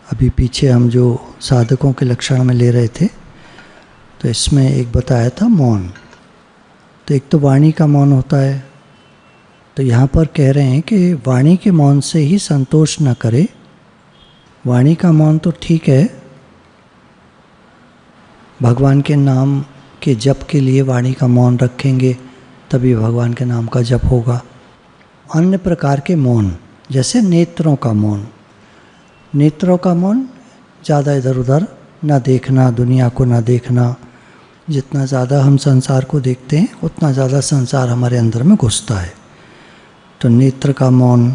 अभी पीछे हम जो साधकों के लक्षण में ले रहे थे, तो इसमें एक बताया था मौन। तो एक तो वाणी का मौन होता है, तो यहाँ पर कह रहे हैं कि वाणी के मौन से ही संतोष न करे। वाणी का मौन तो ठीक है, भगवान के नाम के जप के लिए वाणी का मौन रखेंगे तभी भगवान के नाम का जप होगा। अन्य प्रकार के मौन, जैसे नेत्रों का मौन, नेत्रों का मौन ज़्यादा इधर उधर ना देखना, दुनिया को ना देखना। जितना ज़्यादा हम संसार को देखते हैं उतना ज़्यादा संसार हमारे अंदर में घुसता है। तो नेत्र का मौन,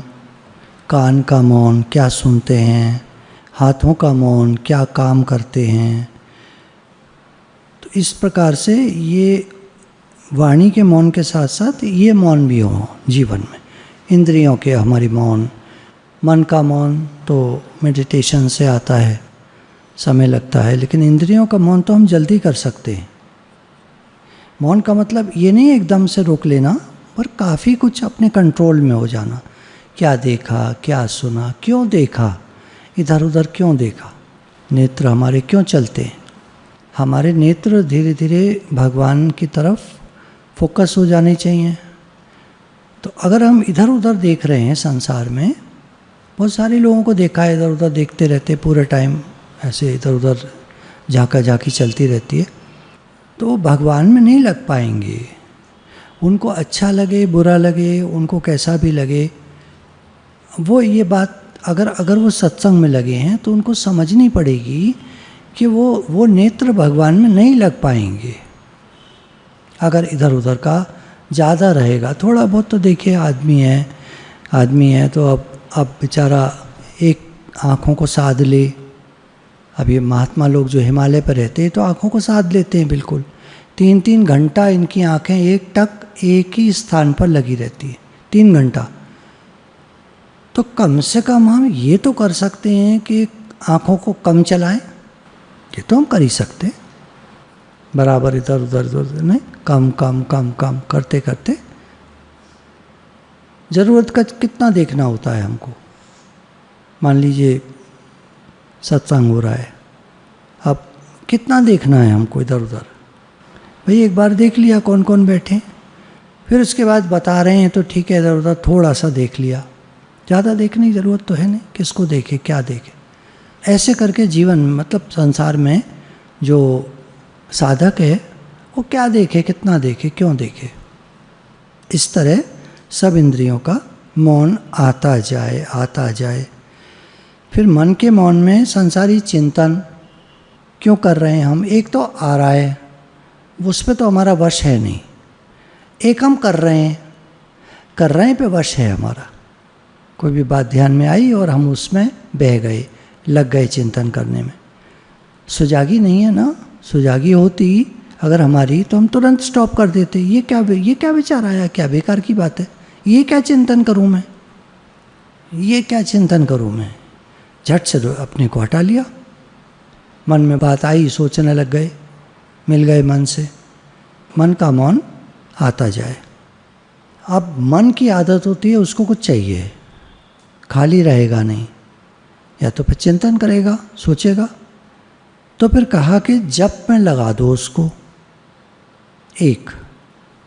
कान का मौन, क्या सुनते हैं, हाथों का मौन, क्या काम करते हैं। तो इस प्रकार से ये वाणी के मौन के साथ साथ ये मौन भी हो जीवन में। इंद्रियों के हमारी मौन, मन का मौन तो मेडिटेशन से आता है, समय लगता है, लेकिन इंद्रियों का मौन तो हम जल्दी कर सकते हैं। मौन का मतलब ये नहीं एकदम से रोक लेना, पर काफ़ी कुछ अपने कंट्रोल में हो जाना। क्या देखा, क्या सुना, क्यों देखा, इधर उधर क्यों देखा, नेत्र हमारे क्यों चलते हैं। हमारे नेत्र धीरे धीरे भगवान की तरफ फोकस हो जाने चाहिए। तो अगर हम इधर उधर देख रहे हैं संसार में, बहुत सारे लोगों को देखा है इधर उधर देखते रहते पूरे टाइम, ऐसे इधर उधर झांका झांकी चलती रहती है, तो वो भगवान में नहीं लग पाएंगे। उनको अच्छा लगे बुरा लगे, उनको कैसा भी लगे, वो ये बात अगर वो सत्संग में लगे हैं तो उनको समझनी पड़ेगी कि वो नेत्र भगवान में नहीं लग पाएंगे। अगर इधर उधर का ज़्यादा रहेगा, थोड़ा बहुत तो देखिए आदमी है तो अब बेचारा एक आँखों को साध ले। अब ये महात्मा लोग जो हिमालय पर रहते हैं तो आँखों को साध लेते हैं बिल्कुल। 3-3 घंटा इनकी आँखें एक ही स्थान पर लगी रहती है, 3 घंटा। तो कम से कम हम ये तो कर सकते हैं कि आँखों को कम चलाएं, ये तो हम कर ही सकते हैं। बराबर इधर उधर नहीं, कम कम कम कम करते करते ज़रूरत का कितना देखना होता है हमको। मान लीजिए सत्संग हो रहा है, अब कितना देखना है हमको इधर उधर। भाई एक बार देख लिया कौन कौन बैठे, फिर उसके बाद बता रहे हैं तो ठीक है, इधर उधर थोड़ा सा देख लिया, ज़्यादा देखने की ज़रूरत तो है नहीं, किसको देखे क्या देखे। ऐसे करके जीवन में, मतलब संसार में जो साधक है वो क्या देखे, कितना देखे, क्यों देखे। इस तरह सब इंद्रियों का मौन आता जाए। फिर मन के मौन में संसारी चिंतन क्यों कर रहे हैं हम। एक तो आ रहा है, उस पर तो हमारा वश है नहीं। एक हम कर रहे हैं पे वश है हमारा। कोई भी बात ध्यान में आई और हम उसमें बह गए, लग गए चिंतन करने में। सुजागी नहीं है ना, सुजागी होती अगर हमारी तो हम तुरंत स्टॉप कर देते। ये क्या विचार आया, क्या बेकार की बात है, ये क्या चिंतन करूं मैं, ये क्या चिंतन करूं मैं। झट से अपने को हटा लिया। मन में बात आई, सोचने लग गए, मिल गए मन से। मन का मौन आता जाए। अब मन की आदत होती है उसको कुछ चाहिए, खाली रहेगा नहीं, या तो फिर चिंतन करेगा, सोचेगा। तो फिर कहा कि जप में लगा दो उसको, एक।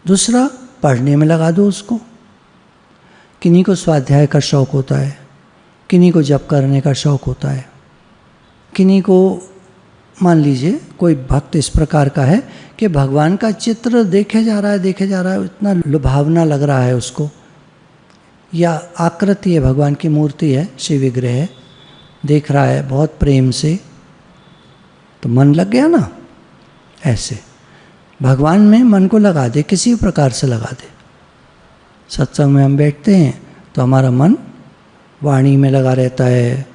दूसरा, पढ़ने में लगा दो उसको। किन्हीं को स्वाध्याय का शौक़ होता है, किन्हीं को जप करने का शौक़ होता है, किन्हीं को मान लीजिए कोई भक्त इस प्रकार का है कि भगवान का चित्र देखे जा रहा है, इतना लुभावना लग रहा है उसको, या आकृति है, भगवान की मूर्ति है, शिव विग्रह है, देख रहा है बहुत प्रेम से, तो मन लग गया ना। ऐसे भगवान में मन को लगा दे, किसी प्रकार से लगा दे। सत्संग में हम बैठते हैं तो हमारा मन वाणी में लगा रहता है,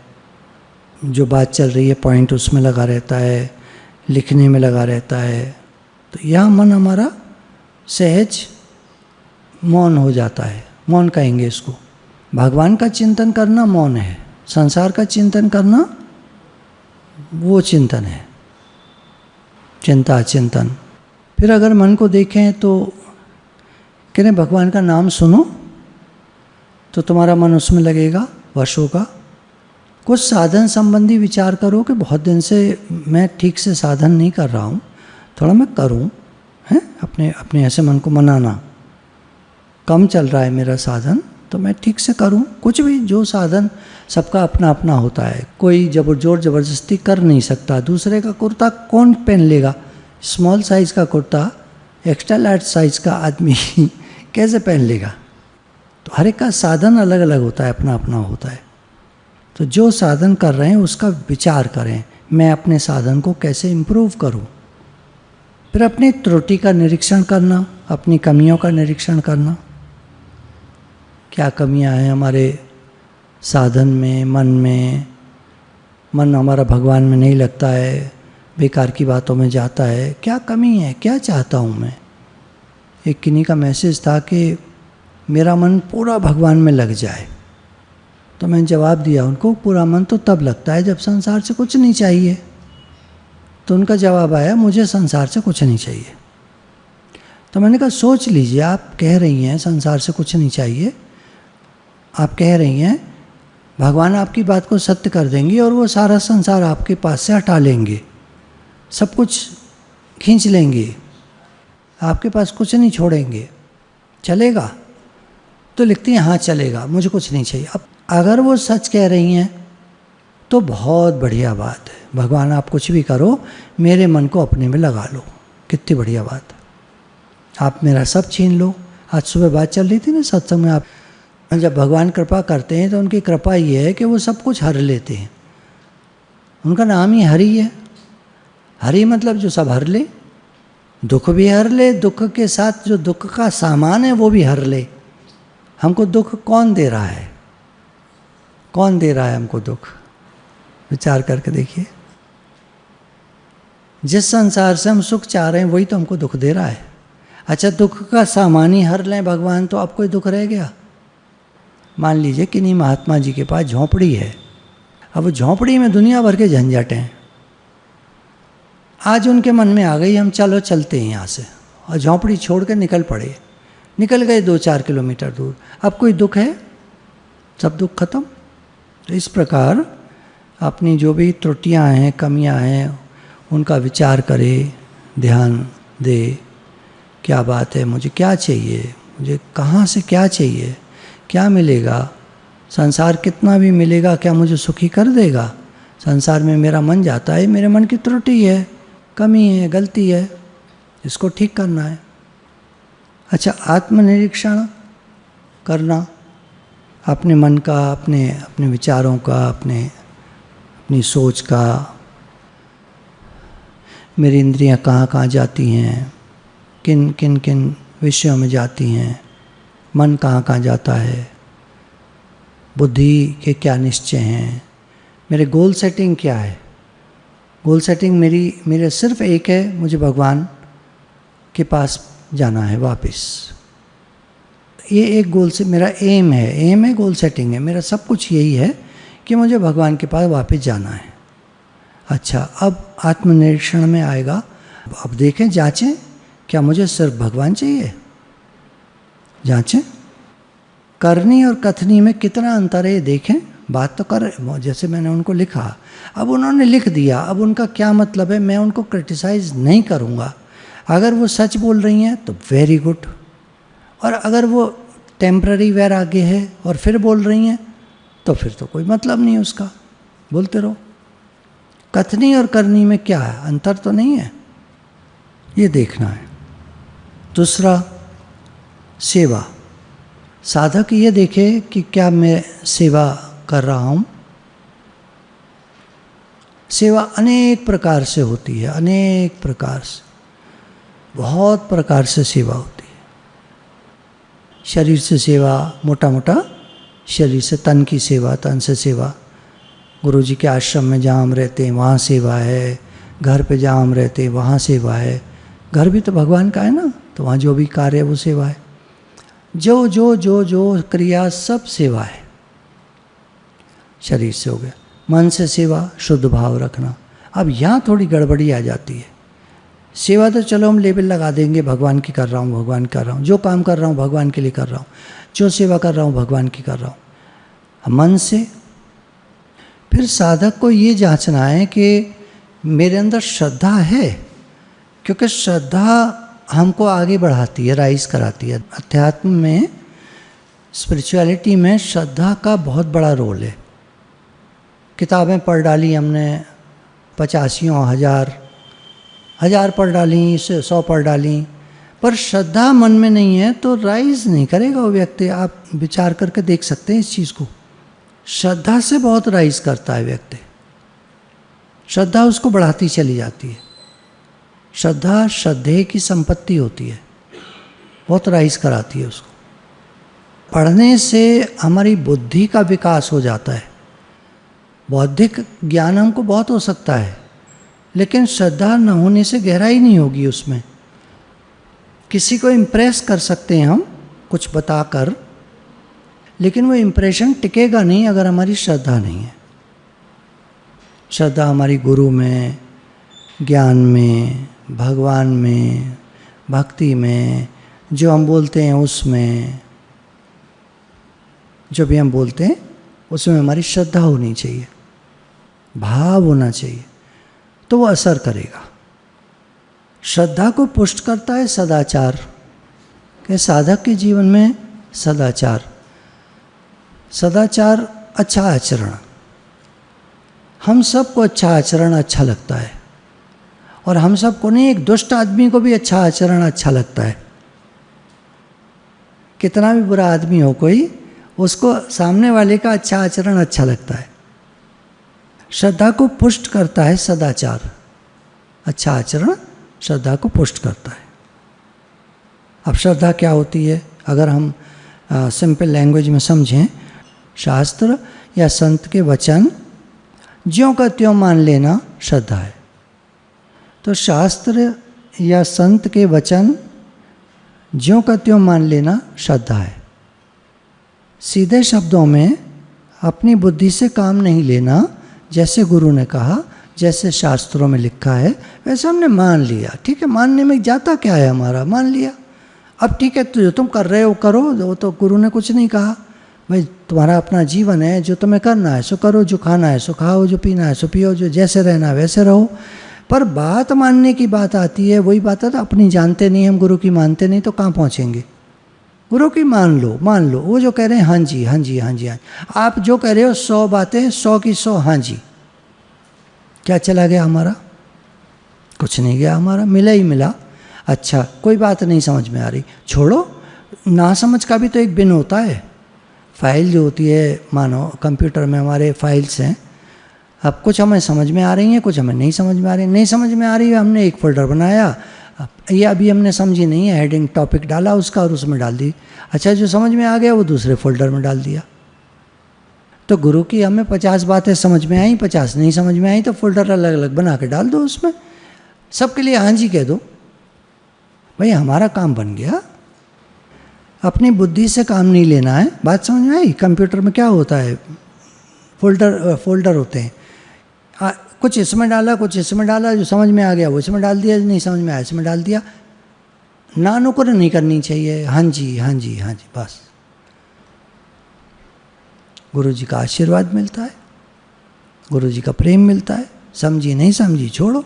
जो बात चल रही है पॉइंट उसमें लगा रहता है, लिखने में लगा रहता है। तो यह मन हमारा सहज मौन हो जाता है। मौन कहेंगे इसको। भगवान का चिंतन करना मौन है, संसार का चिंतन करना वो चिंतन है, चिंतन। फिर अगर मन को देखें तो कह रहे भगवान का नाम सुनो तो तुम्हारा मन उसमें लगेगा, वश होगा। कुछ साधन संबंधी विचार करो कि बहुत दिन से मैं ठीक से साधन नहीं कर रहा हूँ, थोड़ा मैं करूँ, हैं, अपने ऐसे मन को मनाना, कम चल रहा है मेरा साधन तो मैं ठीक से करूं। कुछ भी, जो साधन सबका अपना अपना होता है, कोई जोर जबरदस्ती कर नहीं सकता। दूसरे का कुर्ता कौन पहन लेगा? स्मॉल साइज़ का कुर्ता एक्स्ट्रा लार्ज साइज़ का आदमी कैसे पहन लेगा? तो हर एक का साधन अलग अलग होता है, अपना अपना होता है। तो जो साधन कर रहे हैं उसका विचार करें, मैं अपने साधन को कैसे इम्प्रूव करूं। फिर अपनी त्रुटि का निरीक्षण करना, अपनी कमियों का निरीक्षण करना, क्या कमियां हैं हमारे साधन में, मन में। मन हमारा भगवान में नहीं लगता है, बेकार की बातों में जाता है। क्या कमी है, क्या चाहता हूँ मैं? एक किन्हीं का मैसेज था कि मेरा मन पूरा भगवान में लग जाए। तो मैंने जवाब दिया उनको, पूरा मन तो तब लगता है जब संसार से कुछ नहीं चाहिए। तो उनका जवाब आया, मुझे संसार से कुछ नहीं चाहिए। तो मैंने कहा सोच लीजिए, आप कह रही हैं संसार से कुछ नहीं चाहिए, आप कह रही हैं भगवान आपकी बात को सत्य कर देंगे और वो सारा संसार आपके पास से हटा लेंगे, सब कुछ खींच लेंगे, आपके पास कुछ नहीं छोड़ेंगे, चलेगा? तो लिखती हैं हाँ चलेगा, मुझे कुछ नहीं चाहिए। अब अगर वो सच कह रही हैं तो बहुत बढ़िया बात है, भगवान आप कुछ भी करो, मेरे मन को अपने में लगा लो, कितनी बढ़िया बात है। आप मेरा सब छीन लो। आज सुबह बात चल रही थी ना सत्संग में, आप जब भगवान कृपा करते हैं तो उनकी कृपा ये है कि वो सब कुछ हर लेते हैं। उनका नाम ही हरि है। हरि मतलब जो सब हर ले, दुख भी हर ले, दुख के साथ जो दुख का सामान है वो भी हर ले। हमको दुख कौन दे रहा है? कौन दे रहा है हमको दुख? विचार करके देखिए। जिस संसार से हम सुख चाह रहे हैं वही तो हमको दुख दे रहा है। अच्छा, दुख का सामान ही हर लें भगवान तो अब कोई दुख रह गया? मान लीजिए किन्हीं महात्मा जी के पास झोंपड़ी है, अब वो झोंपड़ी में दुनिया भर के झंझट हैं। आज उनके मन में आ गई हम चलो चलते हैं यहाँ से, और झोंपड़ी छोड़ कर निकल पड़े, निकल गए 2-4 किलोमीटर दूर। अब कोई दुख है? सब दुख खत्म। तो इस प्रकार अपनी जो भी त्रुटियां हैं, कमियां हैं, उनका विचार करे, ध्यान दे, क्या बात है, मुझे क्या चाहिए, मुझे कहाँ से क्या चाहिए, क्या मिलेगा, संसार कितना भी मिलेगा क्या मुझे सुखी कर देगा? संसार में मेरा मन जाता है, मेरे मन की त्रुटि है, कमी है, गलती है, इसको ठीक करना है। अच्छा, आत्मनिरीक्षण करना, अपने मन का, अपने विचारों का, अपनी सोच का, मेरी इंद्रियां कहाँ कहाँ जाती हैं, किन किन किन विषयों में जाती हैं, मन कहाँ कहाँ जाता है, बुद्धि के क्या निश्चय हैं, मेरे गोल सेटिंग क्या है। गोल सेटिंग मेरे सिर्फ एक है, मुझे भगवान के पास जाना है वापस। ये एक गोल से मेरा एम है, गोल सेटिंग है, मेरा सब कुछ यही है कि मुझे भगवान के पास वापस जाना है। अच्छा, अब आत्मनिरीक्षण में आएगा, अब देखें, जांचें, क्या मुझे सिर्फ भगवान चाहिए? जांचें, करनी और कथनी में कितना अंतर है देखें। बात तो कर, जैसे मैंने उनको लिखा, अब उन्होंने लिख दिया, अब उनका क्या मतलब है, मैं उनको क्रिटिसाइज़ नहीं करूँगा। अगर वो सच बोल रही हैं तो वेरी गुड, और अगर वो टेम्प्ररी वैराग्य है और फिर बोल रही हैं तो फिर तो कोई मतलब नहीं उसका, बोलते रहो। कथनी और करनी में क्या है, अंतर तो नहीं है, ये देखना है। दूसरा, सेवा। साधक ये देखे कि क्या मैं सेवा कर रहा हूँ। सेवा अनेक प्रकार से होती है, अनेक प्रकार से, बहुत प्रकार से सेवा होती है। शरीर से सेवा, मोटा मोटा शरीर से, तन की सेवा, तन से सेवा, गुरु जी के आश्रम में जहाँ हम रहते हैं वहाँ सेवा है, घर पे जहाँ हम रहते हैं वहाँ सेवा है। घर भी तो भगवान का है ना, तो वहाँ जो भी कार्य है वो सेवा है। जो जो जो जो क्रिया सब सेवा है। शरीर से हो गया, मन से सेवा, शुद्ध भाव रखना। अब यहाँ थोड़ी गड़बड़ी आ जाती है। सेवा तो चलो हम लेबल लगा देंगे, भगवान की कर रहा हूँ, भगवान कर रहा हूँ, जो काम कर रहा हूँ भगवान के लिए कर रहा हूँ, जो सेवा कर रहा हूँ भगवान की कर रहा हूँ। मन से फिर साधक को ये जांचना है कि मेरे अंदर श्रद्धा है, क्योंकि श्रद्धा हमको आगे बढ़ाती है, राइज कराती है। अध्यात्म में, स्पिरिचुअलिटी में श्रद्धा का बहुत बड़ा रोल है। किताबें पढ़ डाली हमने, 85 हजार पढ़ डाली, 100 पढ़ डाली, पर श्रद्धा मन में नहीं है तो राइज नहीं करेगा वो व्यक्ति। आप विचार करके देख सकते हैं इस चीज़ को। श्रद्धा से बहुत राइज करता है व्यक्ति, श्रद्धा उसको बढ़ाती चली जाती है। श्रद्धा श्रद्धेय की संपत्ति होती है, बहुत राइज कराती है उसको। पढ़ने से हमारी बुद्धि का विकास हो जाता है। बौद्धिक ज्ञान हमको बहुत हो सकता है, लेकिन श्रद्धा न होने से गहराई नहीं होगी उसमें। किसी को इम्प्रेस कर सकते हैं हम कुछ बताकर, लेकिन वो इम्प्रेशन टिकेगा नहीं अगर हमारी श्रद्धा नहीं है। श्रद्धा हमारी गुरु में, ज्ञान में, भगवान में, भक्ति में, जो हम बोलते हैं उसमें, जो भी हम बोलते हैं उसमें हमारी श्रद्धा होनी चाहिए, भाव होना चाहिए, तो वो असर करेगा। श्रद्धा को पुष्ट करता है सदाचार, कि साधक के जीवन में सदाचार, सदाचार अच्छा आचरण। हम सबको अच्छा आचरण अच्छा लगता है, और हम सबको नहीं, एक दुष्ट आदमी को भी अच्छा आचरण अच्छा लगता है। कितना भी बुरा आदमी हो कोई, उसको सामने वाले का अच्छा आचरण अच्छा लगता है। श्रद्धा को पुष्ट करता है सदाचार, अच्छा आचरण श्रद्धा को पुष्ट करता है। अब श्रद्धा क्या होती है, अगर हम सिंपल लैंग्वेज में समझें, शास्त्र या संत के वचन ज्यों का त्यों मान लेना श्रद्धा है। तो शास्त्र या संत के वचन ज्यों का त्यों मान लेना श्रद्धा है। सीधे शब्दों में अपनी बुद्धि से काम नहीं लेना, जैसे गुरु ने कहा, जैसे शास्त्रों में लिखा है वैसे हमने मान लिया। ठीक है, मानने में जाता क्या है हमारा, मान लिया। अब ठीक है, तो जो तुम कर रहे हो करो, वो तो गुरु ने कुछ नहीं कहा। भाई तुम्हारा अपना जीवन है, जो तुम्हें करना है सो करो, जो खाना है सो खाओ, जो पीना है सो पियो, जो जैसे रहना है वैसे रहो। पर बात मानने की बात आती है, वही बात है, तो अपनी जानते नहीं, हम गुरु की मानते नहीं, तो कहाँ पहुँचेंगे। गुरु की मान लो, मान लो, वो जो कह रहे हैं हाँ जी हाँ जी हाँ जी हाँ। आप जो कह रहे हो 100 बातें, 100 की 100 हाँ जी। क्या चला गया हमारा? कुछ नहीं गया हमारा, मिला ही मिला। अच्छा, कोई बात नहीं समझ में आ रही, छोड़ो। ना समझ का भी तो एक बिन होता है। फाइल जो होती है, मानो कंप्यूटर में हमारे फाइल्स हैं, अब कुछ हमें समझ में आ रही हैं, कुछ हमें नहीं समझ में आ रही। नहीं समझ में आ रही है, हमने एक फोल्डर बनाया, ये अभी हमने समझी नहीं है, हेडिंग टॉपिक डाला उसका और उसमें डाल दी। अच्छा, जो समझ में आ गया वो दूसरे फोल्डर में डाल दिया। तो गुरु की हमें 50 बातें समझ में आई, 50 नहीं समझ में आई, तो फोल्डर अलग अलग बना के डाल दो, उसमें सबके लिए हाँ जी कह दो। भाई हमारा काम बन गया। अपनी बुद्धि से काम नहीं लेना है। बात समझ में आई? कंप्यूटर में क्या होता है, फोल्डर होते हैं, कुछ इसमें डाला, कुछ इसमें डाला, जो समझ में आ गया वो इसमें डाल दिया, नहीं समझ में आया इसमें डाल दिया। ना नुक्र नहीं करनी चाहिए, हाँ जी हाँ जी हाँ जी, बस। गुरु जी का आशीर्वाद मिलता है, गुरु जी का प्रेम मिलता है। समझी नहीं समझी छोड़ो।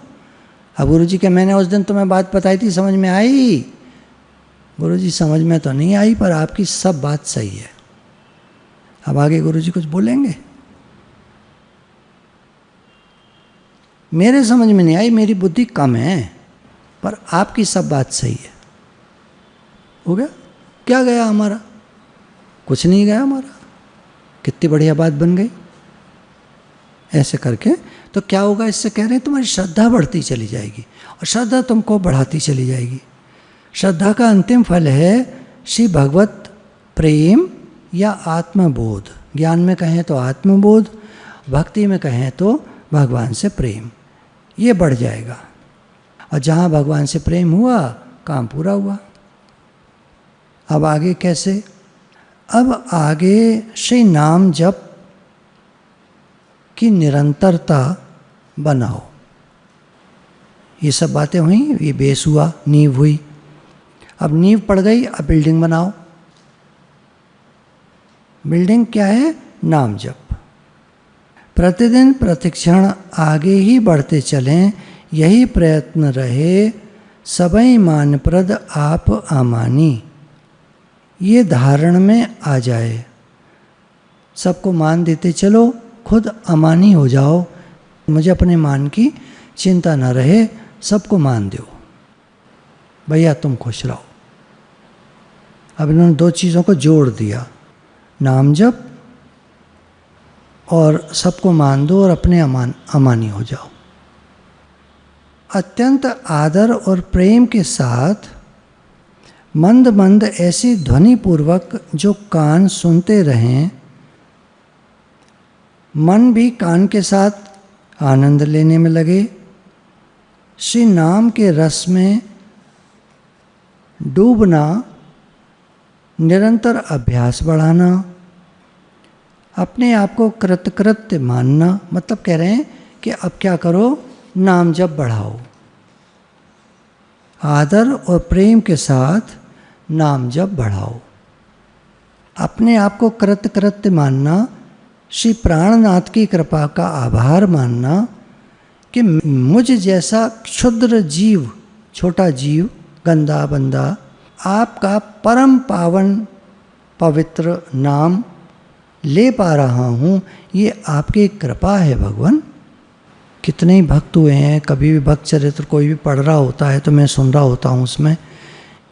अब गुरु जी के मैंने उस दिन तुम्हें बात बताई थी, समझ में आई? गुरु जी समझ में तो नहीं आई, पर आपकी सब बात सही है। अब आगे गुरु जी कुछ बोलेंगे, मेरे समझ में नहीं आई, मेरी बुद्धि कम है, पर आपकी सब बात सही है। हो गया? क्या गया हमारा? कुछ नहीं गया हमारा। कितनी बढ़िया बात बन गई। ऐसे करके तो क्या होगा, इससे कह रहे हैं तुम्हारी श्रद्धा बढ़ती चली जाएगी, और श्रद्धा तुमको बढ़ाती चली जाएगी। श्रद्धा का अंतिम फल है श्री भगवत प्रेम या आत्मबोध। ज्ञान में कहें तो आत्मबोध, भक्ति में कहें तो भगवान से प्रेम। ये बढ़ जाएगा, और जहाँ भगवान से प्रेम हुआ, काम पूरा हुआ। अब आगे कैसे? अब आगे श्री नाम जप की निरंतरता बनाओ। ये सब बातें हुई, ये बेस हुआ, नींव हुई। अब नींव पड़ गई, अब बिल्डिंग बनाओ। बिल्डिंग क्या है? नाम जप। प्रतिदिन प्रतिक्षण आगे ही बढ़ते चलें, यही प्रयत्न रहे, सबई मानप्रद आप अमानी। ये धारण में आ जाए, सबको मान देते चलो, खुद अमानी हो जाओ, मुझे अपने मान की चिंता न रहे, सबको मान दो, भैया तुम खुश रहो। अब इन्होंने दो चीज़ों को जोड़ दिया, नाम जप और सबको मान दो और अपने अमानी हो जाओ। अत्यंत आदर और प्रेम के साथ मंद मंद ऐसी ध्वनि पूर्वक जो कान सुनते रहें, मन भी कान के साथ आनंद लेने में लगे। श्री नाम के रस में डूबना, निरंतर अभ्यास बढ़ाना, अपने आप को कृतकृत्य मानना, मतलब कह रहे हैं कि अब क्या करो, नाम जप बढ़ाओ, आदर और प्रेम के साथ नाम जप बढ़ाओ। अपने आप को कृतकृत्य मानना, श्री प्राणनाथ की कृपा का आभार मानना कि मुझ जैसा क्षुद्र जीव, छोटा जीव, गंदा बंदा, आपका परम पावन पवित्र नाम ले पा रहा हूँ, ये आपकी कृपा है भगवान। कितने ही भक्त हुए हैं, कभी भी भक्त चरित्र कोई भी पढ़ रहा होता है तो मैं सुन रहा होता हूँ उसमें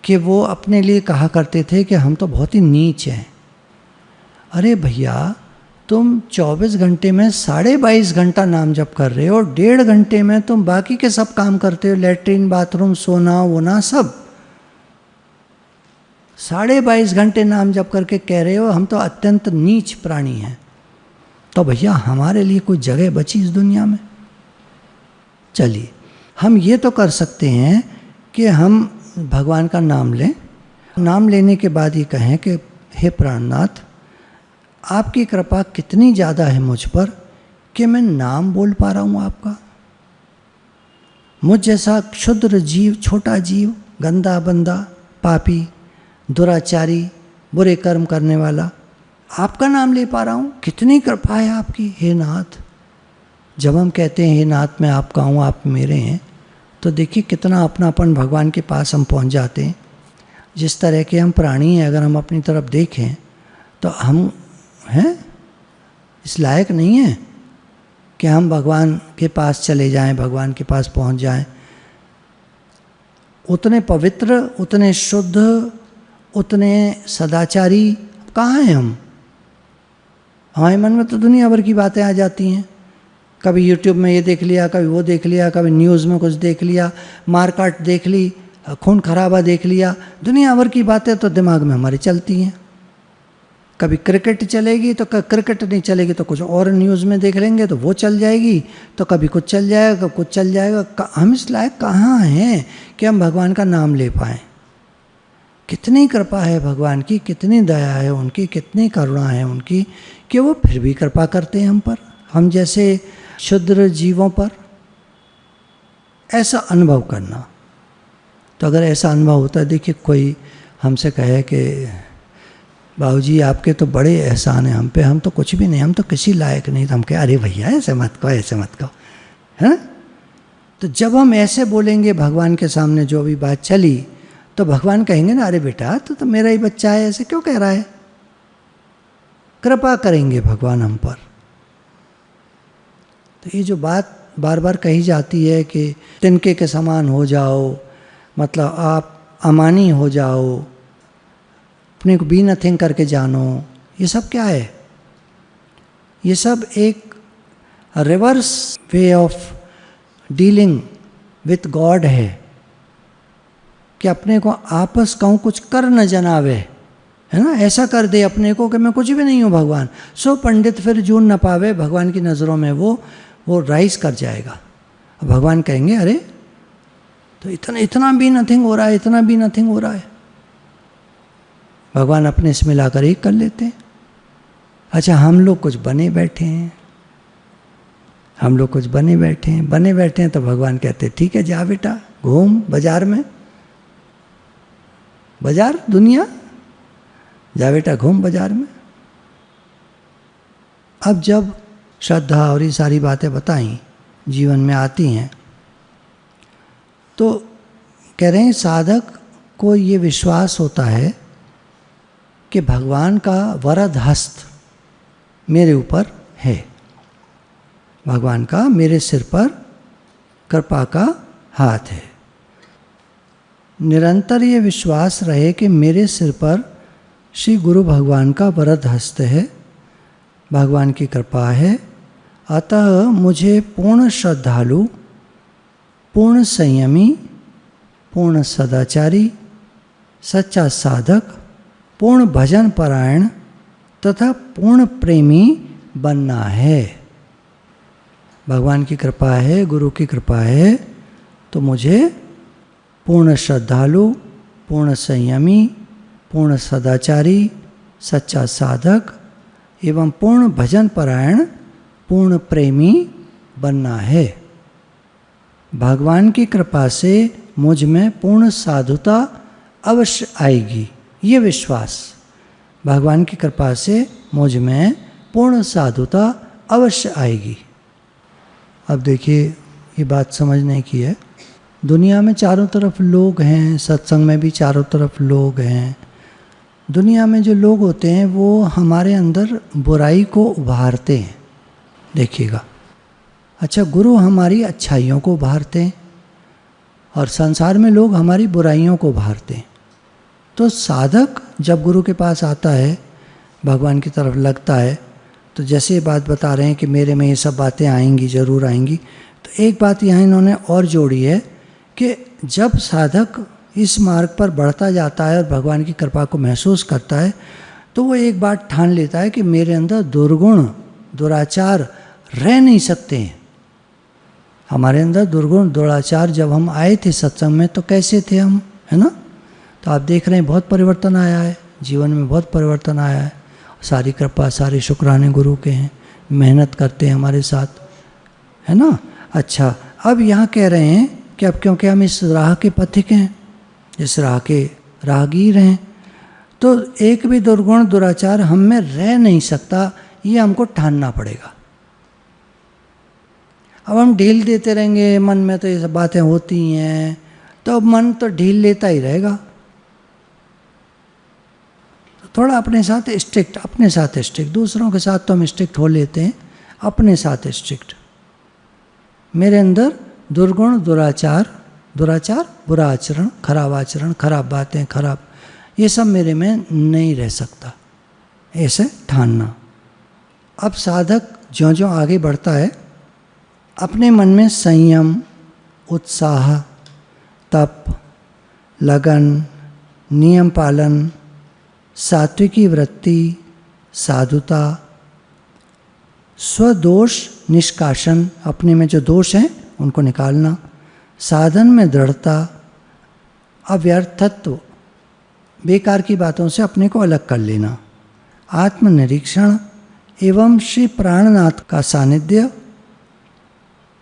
कि वो अपने लिए कहा करते थे कि हम तो बहुत ही नीच हैं। अरे भैया, तुम 24 घंटे में 22.5 घंटा नाम जप कर रहे हो और 1.5 घंटे में तुम बाकी के सब काम करते हो, लेटरिन बाथरूम सोना वोना सब। 22.5 घंटे नाम जप करके कह रहे हो हम तो अत्यंत नीच प्राणी हैं। तो भैया हमारे लिए कोई जगह बची इस दुनिया में? चलिए, हम ये तो कर सकते हैं कि हम भगवान का नाम लें, नाम लेने के बाद ये कहें कि हे प्राणनाथ, आपकी कृपा कितनी ज़्यादा है मुझ पर कि मैं नाम बोल पा रहा हूँ आपका। मुझ जैसा क्षुद्र जीव, छोटा जीव, गंदा बंदा, पापी, दुराचारी, बुरे कर्म करने वाला, आपका नाम ले पा रहा हूँ। कितनी कृपा है आपकी हे नाथ। जब हम कहते हैं हे नाथ मैं आपका हूँ, आप मेरे हैं, तो देखिए कितना अपनापन भगवान के पास हम पहुँच जाते हैं। जिस तरह के हम प्राणी हैं, अगर हम अपनी तरफ देखें तो हम हैं इस लायक नहीं है कि हम भगवान के पास चले जाएं, भगवान के पास पहुँच जाएं। उतने पवित्र, उतने शुद्ध, उतने सदाचारी कहाँ हैं हम? हमारे मन में तो दुनिया भर की बातें आ जाती हैं। कभी यूट्यूब में ये देख लिया, कभी वो देख लिया, कभी न्यूज़ में कुछ देख लिया, मारकाट देख ली, खून खराबा देख लिया, दुनिया भर की बातें तो दिमाग में हमारे चलती हैं। कभी क्रिकेट चलेगी तो क्रिकेट नहीं चलेगी तो कुछ और न्यूज़ में देख लेंगे तो वो चल जाएगी, तो कभी कुछ चल जाएगा, कुछ चल जाएगा। हम इस लायक कहाँ हैं कि हम भगवान का नाम ले पाएँ? कितनी कृपा है भगवान की, कितनी दया है उनकी, कितनी करुणा है उनकी कि वो फिर भी कृपा करते हैं हम पर, हम जैसे क्षुद्र जीवों पर। ऐसा अनुभव करना, तो अगर ऐसा अनुभव होता है, देखिए कोई हमसे कहे कि बाबूजी आपके तो बड़े एहसान हैं हम पे, हम तो कुछ भी नहीं, हम तो किसी लायक नहीं। तो हम कहे अरे भैया ऐसे मत कहो, ऐसे मत कहो, है। तो जब हम ऐसे बोलेंगे भगवान के सामने जो भी बात चली, तो भगवान कहेंगे ना, अरे बेटा तो मेरा ही बच्चा है, ऐसे क्यों कह रहा है? कृपा करेंगे भगवान हम पर। तो ये जो बात बार बार कही जाती है कि तिनके के समान हो जाओ, मतलब आप अमानी हो जाओ, अपने को बी नथिंग करके जानो, ये सब क्या है? ये सब एक reverse way of dealing with God है कि अपने को आपस कहूँ कुछ कर न जनावे, है ना, ऐसा कर दे अपने को कि मैं कुछ भी नहीं हूँ भगवान। सो पंडित फिर जून न पावे, भगवान की नज़रों में वो राइज कर जाएगा। भगवान कहेंगे अरे तो इतना भी नथिंग हो रहा है, इतना भी नथिंग हो रहा है। भगवान अपने से मिलाकर एक कर लेते हैं। अच्छा हम लोग कुछ बने बैठे हैं, हम लोग कुछ बने बैठे हैं, तो भगवान कहते हैं ठीक है जा बेटा घूम बाजार में, बाजार दुनिया, जा बेटा घूम बाजार में। अब जब श्रद्धा और ये सारी बातें बताई जीवन में आती हैं। तो कह रहे हैं साधक को ये विश्वास होता है कि भगवान का वरद हस्त मेरे ऊपर है, भगवान का मेरे सिर पर कृपा का हाथ है। निरंतर ये विश्वास रहे कि मेरे सिर पर श्री गुरु भगवान का वरद हस्त है, भगवान की कृपा है। अतः मुझे पूर्ण श्रद्धालु, पूर्ण संयमी, पूर्ण सदाचारी, सच्चा साधक, पूर्ण भजन परायण तथा पूर्ण प्रेमी बनना है। भगवान की कृपा है, गुरु की कृपा है, तो मुझे पूर्ण श्रद्धालु, पूर्ण संयमी, पूर्ण सदाचारी, सच्चा साधक एवं पूर्ण भजन परायण, पूर्ण प्रेमी बनना है। भगवान की कृपा से मुझ में पूर्ण साधुता अवश्य आएगी। ये विश्वास, भगवान की कृपा से मुझ में पूर्ण साधुता अवश्य आएगी। अब देखिए ये बात समझने की है। दुनिया में चारों तरफ लोग हैं, सत्संग में भी चारों तरफ लोग हैं। दुनिया में जो लोग होते हैं वो हमारे अंदर बुराई को उभारते हैं, देखिएगा। अच्छा, गुरु हमारी अच्छाइयों को उभारते हैं और संसार में लोग हमारी बुराइयों को उभारते हैं। तो साधक जब गुरु के पास आता है, भगवान की तरफ लगता है, तो जैसे ये बात बता रहे हैं कि मेरे में ये सब बातें आएंगी, ज़रूर आएंगी, तो एक बात यहाँ इन्होंने और जोड़ी है कि जब साधक इस मार्ग पर बढ़ता जाता है और भगवान की कृपा को महसूस करता है, तो वो एक बात ठान लेता है कि मेरे अंदर दुर्गुण, दुराचार रह नहीं सकते हैं। हमारे अंदर दुर्गुण, दुराचार जब हम आए थे सत्संग में तो कैसे थे हम, है ना? तो आप देख रहे हैं बहुत परिवर्तन आया है, जीवन में बहुत परिवर्तन आया है। सारी कृपा, सारे शुक्राने गुरु के हैं, मेहनत करते हैं हमारे साथ, है ना? अच्छा, अब यहाँ कह रहे हैं कि अब क्योंकि हम इस राह के पथिक हैं, इस राह के राहगीर हैं, तो एक भी दुर्गुण, दुराचार हम में रह नहीं सकता, ये हमको ठानना पड़ेगा। अब हम ढील देते रहेंगे, मन में तो ये सब बातें होती हैं, तो अब मन तो ढील लेता ही रहेगा। थोड़ा अपने साथ स्ट्रिक्ट, अपने साथ स्ट्रिक्ट, दूसरों के साथ तो हम स्ट्रिक्ट हो लेते हैं, अपने साथ स्ट्रिक्ट। मेरे अंदर दुर्गुण, दुराचार, बुरा आचरण, खराब बातें, खराब, ये सब मेरे में नहीं रह सकता, ऐसे ठानना। अब साधक ज्यों ज्यों आगे बढ़ता है, अपने मन में संयम, उत्साह, तप, लगन, नियम पालन, सात्विकी वृत्ति, साधुता, स्वदोष निष्कासन, अपने में जो दोष हैं उनको निकालना, साधन में दृढ़ता, अव्यर्थत्व, बेकार की बातों से अपने को अलग कर लेना, आत्मनिरीक्षण एवं श्री प्राणनाथ का सानिध्य,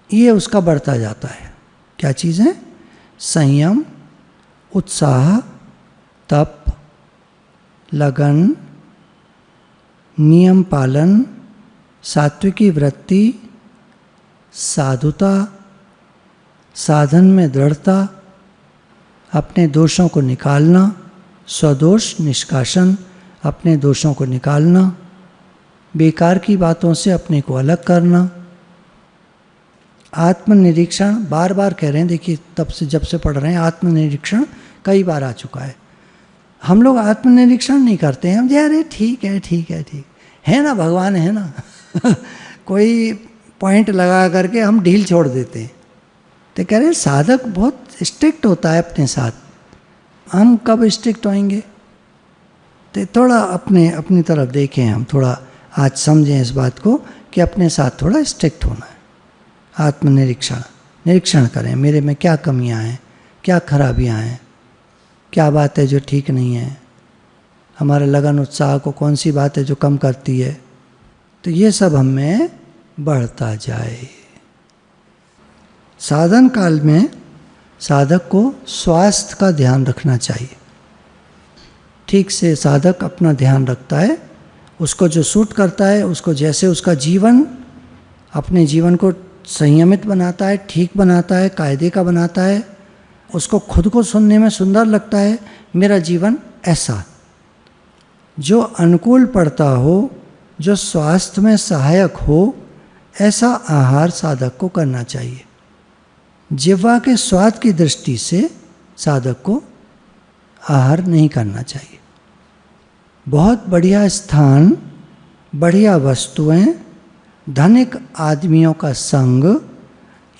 ये उसका बढ़ता जाता है। क्या चीज़ है? संयम, उत्साह, तप, लगन, नियम पालन, सात्विकी वृत्ति, साधुता, साधन में दृढ़ता, अपने दोषों को निकालना, स्वदोष निष्कासन, अपने दोषों को निकालना, बेकार की बातों से अपने को अलग करना, आत्मनिरीक्षण, बार बार कह रहे हैं, देखिए तब से जब से पढ़ रहे हैं आत्मनिरीक्षण कई बार आ चुका है। हम लोग आत्मनिरीक्षण नहीं करते हैं, हम जे अरे ठीक है ना, भगवान है ना कोई पॉइंट लगा करके हम ढील छोड़ देते हैं। तो कह रहे हैं साधक बहुत स्ट्रिक्ट होता है अपने साथ, हम कब स्ट्रिक्ट होएंगे? तो थोड़ा अपनी तरफ देखें, हम थोड़ा आज समझें इस बात को कि अपने साथ थोड़ा स्ट्रिक्ट होना है। निरीक्षण करें, मेरे में क्या कमियां हैं, क्या खराबियां हैं, क्या बात है जो ठीक नहीं है, हमारे लगन उत्साह को कौन सी बात है जो कम करती है, तो ये सब हम में बढ़ता जाए। साधन काल में साधक को स्वास्थ्य का ध्यान रखना चाहिए। ठीक से साधक अपना ध्यान रखता है, उसको जो सूट करता है, उसको जैसे उसका जीवन अपने जीवन को संयमित बनाता है, ठीक बनाता है, कायदे का बनाता है, उसको खुद को सुनने में सुंदर लगता है, मेरा जीवन ऐसा जो अनुकूल पड़ता हो, जो स्वास्थ्य में सहायक हो, ऐसा आहार साधक को करना चाहिए। जिह्वा के स्वाद की दृष्टि से साधक को आहार नहीं करना चाहिए। बहुत बढ़िया स्थान, बढ़िया वस्तुएं, धनिक आदमियों का संग,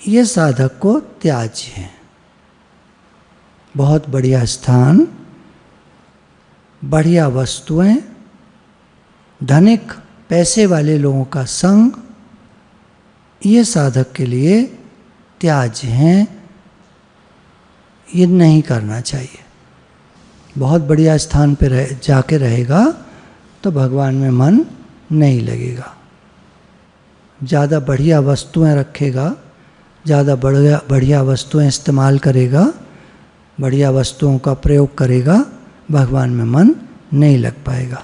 ये साधक को त्याज्य है। बहुत बढ़िया स्थान, बढ़िया वस्तुएं, धनिक पैसे वाले लोगों का संग, ये साधक के लिए त्याज्य हैं, ये नहीं करना चाहिए। बहुत बढ़िया स्थान पे जाके रहेगा तो भगवान में मन नहीं लगेगा। ज़्यादा बढ़िया वस्तुएं रखेगा, ज़्यादा बढ़िया वस्तुएं इस्तेमाल करेगा, बढ़िया वस्तुओं का प्रयोग करेगा, भगवान में मन नहीं लग पाएगा।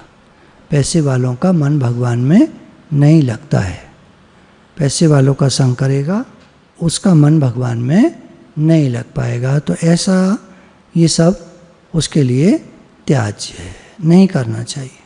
पैसे वालों का मन भगवान में नहीं लगता है। पैसे वालों का संग करेगा, उसका मन भगवान में नहीं लग पाएगा। तो ऐसा ये सब उसके लिए त्याज्य है, नहीं करना चाहिए।